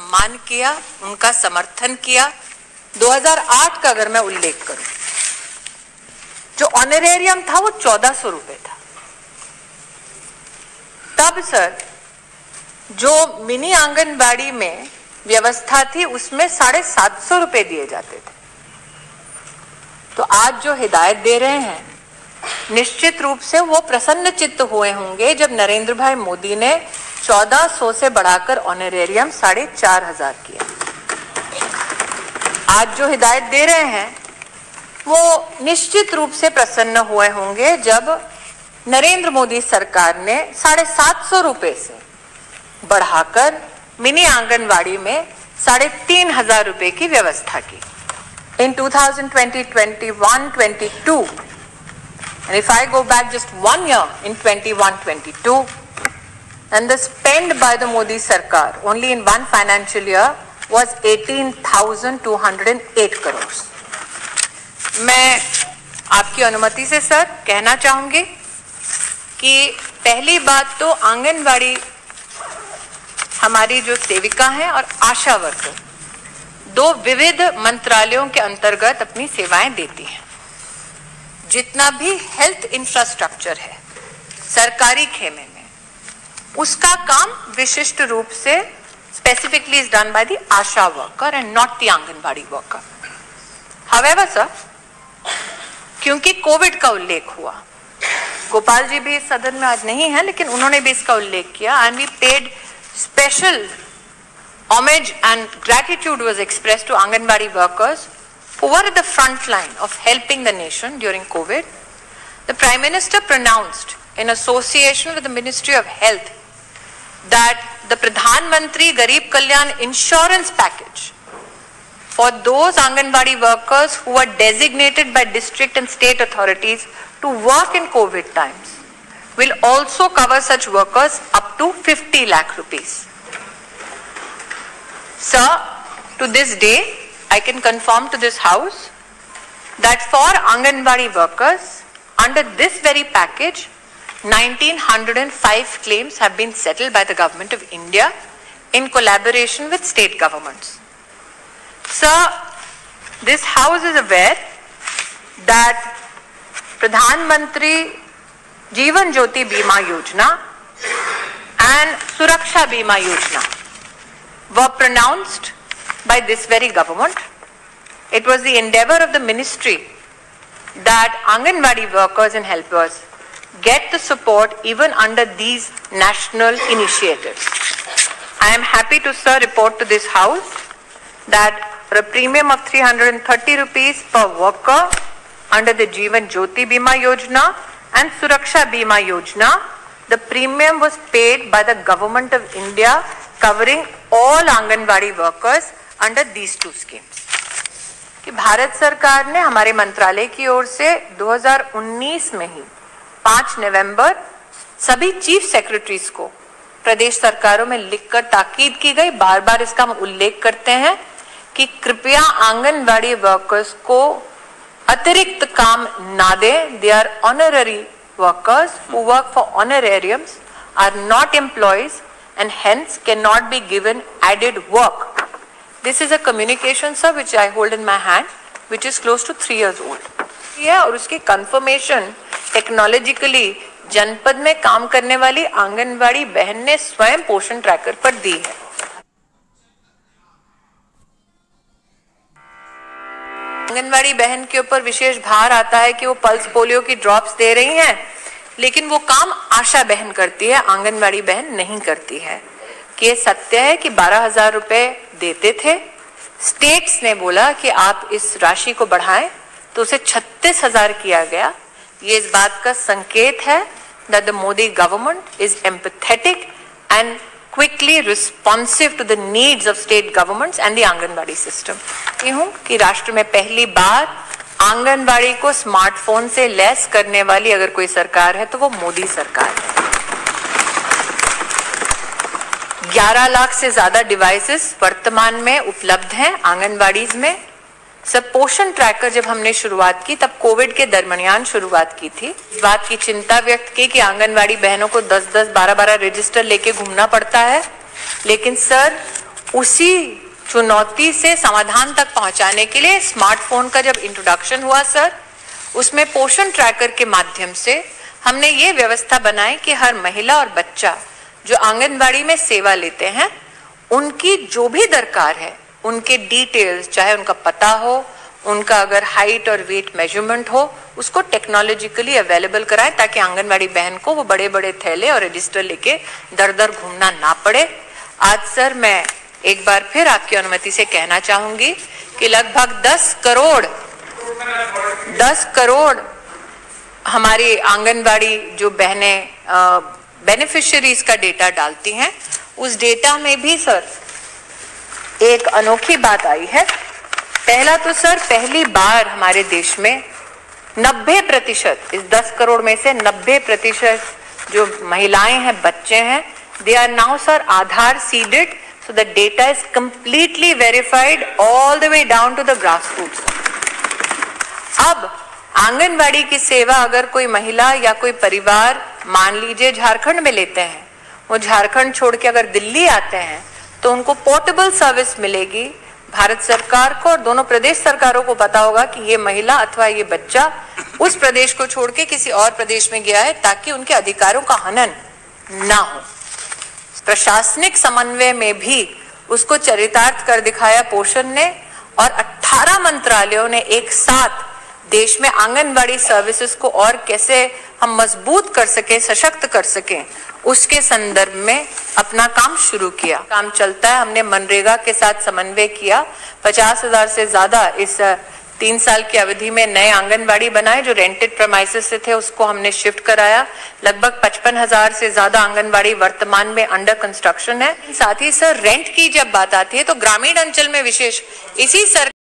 सम्मान किया, उनका समर्थन किया। 2008 का अगर मैं उल्लेख करूं, जो ऑनरेरियम था वो 1400 रुपए था। तब सर जो मिनी आंगनबाड़ी में व्यवस्था थी उसमें 750 रुपए दिए जाते थे। तो आज जो हिदायत दे रहे हैं, निश्चित रूप से वो प्रसन्न चित्त हुए होंगे जब नरेंद्र भाई मोदी ने 1400 से बढ़ाकर ऑनरेरियम 4500 किया। आज जो हिदायत दे रहे हैं वो निश्चित रूप से प्रसन्न हुए होंगे जब नरेंद्र मोदी सरकार ने 750 रुपए से बढ़ाकर मिनी आंगनवाड़ी में 3500 रुपए की व्यवस्था की। In 2020, 21, 22, and if I go back just 1 year in 21, 22, and the spend by the Modi Sarkar only in one financial year was 18,208 crores. मैं आपकी अनुमति से सर कहना चाहूंगी कि पहली बात तो आंगनवाड़ी हमारी जो सेविका हैं और आशा वर्कर 2 विविध मंत्रालयों के अंतर्गत अपनी सेवाएं देती हैं। जितना भी हेल्थ इंफ्रास्ट्रक्चर है सरकारी खेमे में, उसका काम विशिष्ट रूप से specifically is done by the Asha worker and not the anganwadi worker. However sir, क्योंकि कोविड का उल्लेख हुआ, गोपाल जी भी इस सदन में आज नहीं है लेकिन उन्होंने भी इसका उल्लेख किया, and we paid special homage and gratitude was expressed to Anganwadi workers who were at the front line of helping the nation during COVID. The Prime Minister pronounced in association with the Ministry of Health that the Pradhan Mantri Garib Kalyan insurance package for those Anganwadi workers who were designated by district and state authorities to work in COVID times will also cover such workers up to 50 lakh rupees. Sir, to this day, I can confirm to this house that for Anganwadi workers, under this very package, 1905 claims have been settled by the Government of India in collaboration with state governments. Sir, this house is aware that Pradhan Mantri Jeevan Jyoti Bima Yojana and Suraksha Bima Yojana were pronounced by this very government. It was the endeavor of the ministry that Anganwadi workers and helpers get the support even under these national initiatives. I am happy to, sir, report to this house that for a premium of 330 rupees per worker under the Jeevan Jyoti Bima Yojana and Suraksha Bima Yojana, the premium was paid by the Government of India, covering all Anganwadi workers under these 2 schemes. कि भारत सरकार ने हमारे मंत्रालय की ओर से 2019 में ही 5 नवंबर सभी chief secretaries को प्रदेश सरकारों में लिखकर ताकीद की गई, बार बार इसका हम उल्लेख करते हैं कि कृपया आंगनवाड़ी वर्कर्स को अतिरिक्त काम ना दें. They are honorary workers who work for honorariums, are not employees and hence cannot be given added work. This is a communication, sir, which I hold in my hand, which is close to 3 years old. और उसकी confirmation technologically जनपद में काम करने वाली आंगनवाड़ी बहन ने स्वयं पोषण ट्रैकर पर दी है. आंगनवाड़ी बहन के ऊपर विशेष भार आता है कि वो पल्स पोलियो की ड्रॉप्स दे रही हैं, लेकिन वो काम आशा बहन करती है, आंगनवाड़ी बहन नहीं करती है. कि ये सत्य है कि 12,000 रुपए देते थे, स्टेट्स ने बोला कि आप इस राशि को बढ़ाएं तो उसे 36,000 किया गया. ये इस बात का संकेत है that the Modi government is empathetic and quickly responsive to the needs of state governments and the anganwadi system. ये हूँ कि राष्ट्र में पहली बार आंगनबाड़ी को स्मार्टफोन से लैस करने वाली अगर कोई सरकार है तो वो मोदी सरकार है. 11 लाख से ज्यादा डिवाइसेस वर्तमान में उपलब्ध हैं आंगनबाड़ीज में. सब पोषण ट्रैकर जब हमने शुरुआत की तब कोविड के दरमियान शुरुआत की थी. इस बात की चिंता व्यक्त की कि आंगनबाड़ी बहनों को 10-10, 12-12 रजिस्टर लेके घूमना पड़ता है, लेकिन सर उसी चुनौती से समाधान तक पहुंचाने के लिए स्मार्टफोन का जब इंट्रोडक्शन हुआ सर, उसमें पोषण ट्रैकर के माध्यम से हमने ये व्यवस्था बनाई कि हर महिला और बच्चा जो आंगनबाड़ी में सेवा लेते हैं, उनकी जो भी दरकार है, उनके डिटेल्स, चाहे उनका पता हो, उनका अगर हाइट और वेट मेजरमेंट हो, उसको टेक्नोलॉजिकली अवेलेबल कराएं ताकि आंगनबाड़ी बहन को वो बड़े बड़े थैले और रजिस्टर लेके दर दर घूमना ना पड़े। आज सर मैं एक बार फिर आपकी अनुमति से कहना चाहूंगी कि लगभग 10 करोड़ हमारी आंगनबाड़ी जो बहनें बेनिफिशियरीज का डेटा डालती हैं, उस डेटा में भी सर एक अनोखी बात आई है। पहला तो सर, पहली बार हमारे देश में 90%, इस 10 करोड़ में से 90% जो महिलाएं हैं, बच्चे हैं, they are now sir Aadhaar seeded, so the data is completely verified all the way down to the grassroots. अब आंगनबाड़ी की सेवा अगर कोई महिला या कोई परिवार मान लीजिए झारखंड में लेते हैं, वो झारखंड छोड़ के अगर दिल्ली आते हैं तो उनको पोर्टेबल सर्विस मिलेगी। भारत सरकार को और दोनों प्रदेश सरकारों को पता होगा कि ये महिला अथवा ये बच्चा उस प्रदेश को छोड़ के किसी और प्रदेश में गया है, ताकि उनके अधिकारों का हनन ना हो। प्रशासनिक समन्वय में भी उसको चरितार्थ कर दिखाया पोषण ने, और 18 मंत्रालयों ने एक साथ देश में आंगनबाड़ी सर्विसेज को और कैसे हम मजबूत कर सकें, सशक्त कर सकें, उसके संदर्भ में अपना काम शुरू किया। काम चलता है। हमने मनरेगा के साथ समन्वय किया। 50,000 से ज्यादा इस 3 साल की अवधि में नए आंगनबाड़ी बनाए, जो रेंटेड प्रेमाइसेस से थे उसको हमने शिफ्ट कराया। लगभग 55,000 से ज्यादा आंगनबाड़ी वर्तमान में अंडर कंस्ट्रक्शन है। साथ ही सर, रेंट की जब बात आती है तो ग्रामीण अंचल में विशेष इसी सरकार